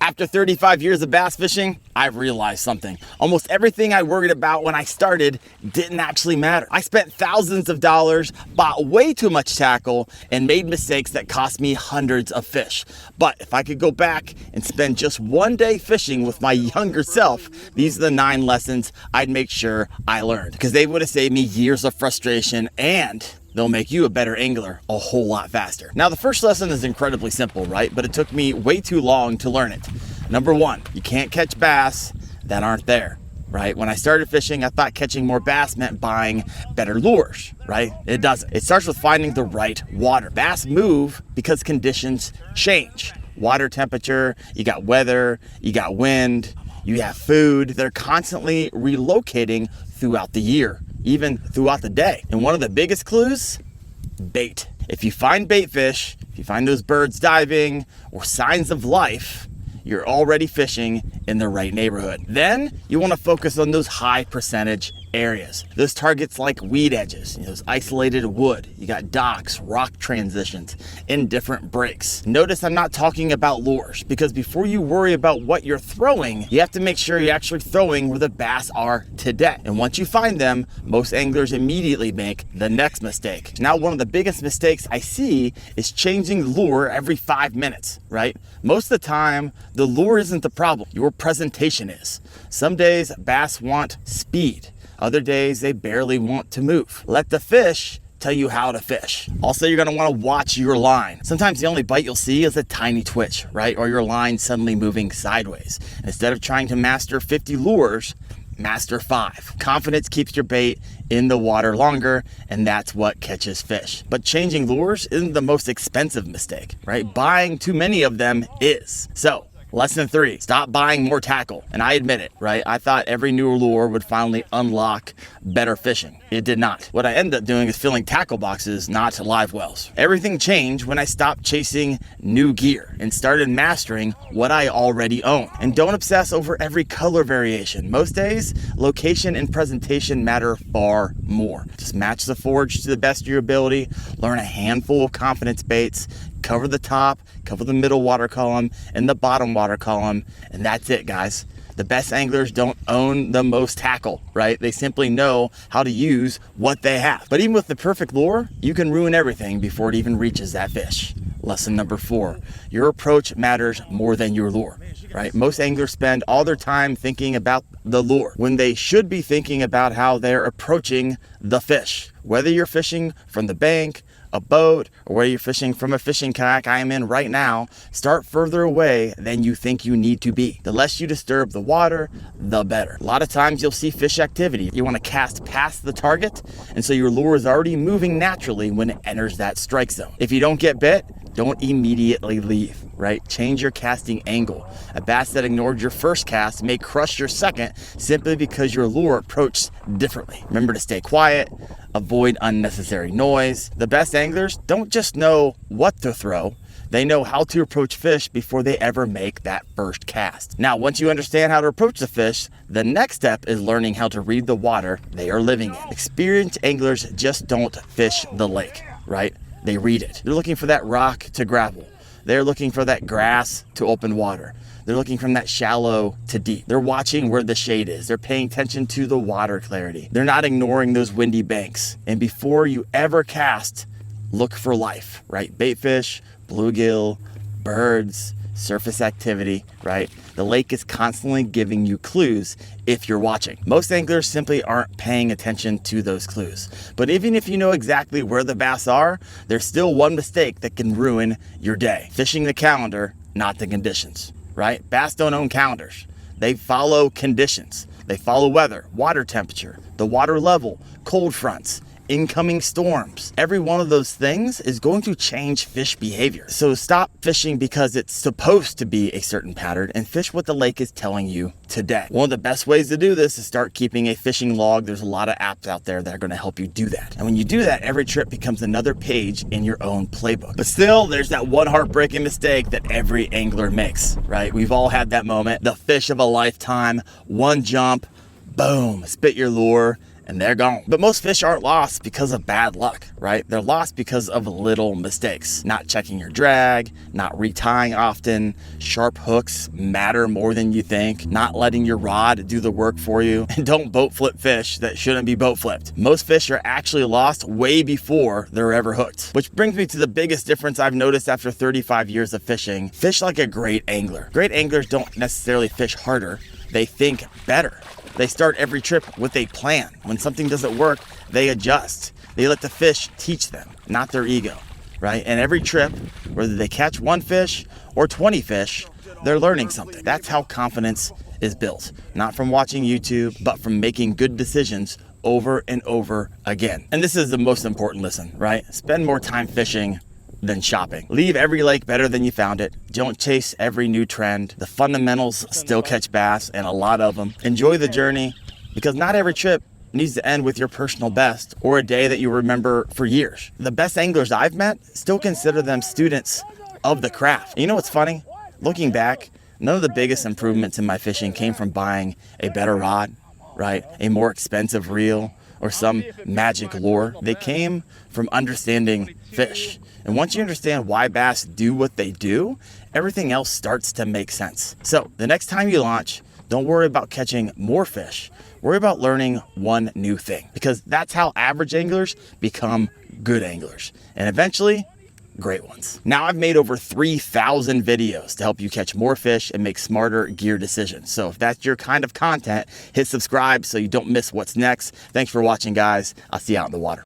After 35 years of bass fishing, I've realized something. Almost everything I worried about when I started didn't actually matter. I spent thousands of dollars, bought way too much tackle, and made mistakes that cost me hundreds of fish. But if I could go back and spend just one day fishing with my younger self, these are the 9 lessons I'd make sure I learned, because they would have saved me years of frustration, and they'll make you a better angler a whole lot faster. Now, the first lesson is incredibly simple, right? But it took me way too long to learn it. Number 1, you can't catch bass that aren't there, right? When I started fishing, I thought catching more bass meant buying better lures, right? It doesn't. It starts with finding the right water. Bass move because conditions change. Water temperature, you got weather, you got wind, you have food. They're constantly relocating throughout the year, even throughout the day. And one of the biggest clues, bait. If you find bait fish, if you find those birds diving or signs of life, you're already fishing in the right neighborhood. Then you want to focus on those high percentage areas. Those targets like weed edges, those isolated wood. You got docks, rock transitions, and different breaks. Notice I'm not talking about lures, because before you worry about what you're throwing, you have to make sure you're actually throwing where the bass are today. And once you find them, most anglers immediately make the next mistake. Now, one of the biggest mistakes I see is changing lure every 5 minutes, right? Most of the time, the lure isn't the problem. Your presentation is. Some days bass want speed. Other days, they barely want to move. Let the fish tell you how to fish. Also, you're gonna wanna watch your line. Sometimes the only bite you'll see is a tiny twitch, right? Or your line suddenly moving sideways. Instead of trying to master 50 lures, master 5. Confidence keeps your bait in the water longer, and that's what catches fish. But changing lures isn't the most expensive mistake, right? Buying too many of them is. So, lesson 3, stop buying more tackle. And I admit it, right? I thought every new lure would finally unlock better fishing. It did not. What I ended up doing is filling tackle boxes, not live wells. Everything changed when I stopped chasing new gear and started mastering what I already own. And don't obsess over every color variation. Most days, location and presentation matter far more. Just match the forage to the best of your ability, learn a handful of confidence baits, cover the top, cover the middle water column, and the bottom water column, and that's it, guys. The best anglers don't own the most tackle, right? They simply know how to use what they have. But even with the perfect lure, you can ruin everything before it even reaches that fish. Lesson number 4, your approach matters more than your lure, right? Most anglers spend all their time thinking about the lure when they should be thinking about how they're approaching the fish. Whether you're fishing from the bank, a boat, or where you're fishing from a fishing kayak I am in right now, start further away than you think you need to be. The less you disturb the water, the better. A lot of times you'll see fish activity. You want to cast past the target, and so your lure is already moving naturally when it enters that strike zone. If you don't get bit, don't immediately leave, right? Change your casting angle. A bass that ignored your first cast may crush your second simply because your lure approached differently. Remember to stay quiet, avoid unnecessary noise. The best anglers don't just know what to throw, they know how to approach fish before they ever make that first cast. Now, once you understand how to approach the fish, the next step is learning how to read the water they are living in. Experienced anglers just don't fish the lake, right? They read it. They're looking for that rock to gravel. They're looking for that grass to open water. They're looking from that shallow to deep. They're watching where the shade is. They're paying attention to the water clarity. They're not ignoring those windy banks. And before you ever cast, look for life, right? Bait fish, bluegill, birds, surface activity, right? The lake is constantly giving you clues if you're watching. Most anglers simply aren't paying attention to those clues. But even if you know exactly where the bass are, there's still one mistake that can ruin your day. Fishing the calendar, not the conditions, right? Bass don't own calendars. They follow conditions. They follow weather, water temperature, the water level, cold fronts, incoming storms. Every one of those things is going to change fish behavior. So stop fishing because it's supposed to be a certain pattern and fish what the lake is telling you today. One of the best ways to do this is start keeping a fishing log. There's a lot of apps out there that are going to help you do that. And when you do that, every trip becomes another page in your own playbook. But still, there's that one heartbreaking mistake that every angler makes, right? We've all had that moment, the fish of a lifetime, one jump, boom, spit your lure, and they're gone. But most fish aren't lost because of bad luck, right? They're lost because of little mistakes. Not checking your drag, not retying often, sharp hooks matter more than you think, not letting your rod do the work for you, and don't boat flip fish that shouldn't be boat flipped. Most fish are actually lost way before they're ever hooked. Which brings me to the biggest difference I've noticed after 35 years of fishing. Fish like a great angler. Great anglers don't necessarily fish harder, they think better. They start every trip with a plan. When something doesn't work, they adjust. They let the fish teach them, not their ego, right? And every trip, whether they catch 1 fish or 20 fish, they're learning something. That's how confidence is built. Not from watching YouTube, but from making good decisions over and over again. And this is the most important lesson, right? Spend more time fishing than shopping. Leave every lake better than you found it. Don't chase every new trend. The fundamentals still catch bass, and a lot of them. Enjoy the journey, because not every trip needs to end with your personal best or a day that you remember for years. The best anglers I've met still consider them students of the craft. And you know what's funny? Looking back, none of the biggest improvements in my fishing came from buying a better rod, right? A more expensive reel or some magic lure. They came from understanding fish. And once you understand why bass do what they do, everything else starts to make sense. So the next time you launch, don't worry about catching more fish. Worry about learning one new thing, because that's how average anglers become good anglers, and eventually great ones. Now I've made over 3,000 videos to help you catch more fish and make smarter gear decisions. So if that's your kind of content, hit subscribe so you don't miss what's next. Thanks for watching, guys. I'll see you out in the water.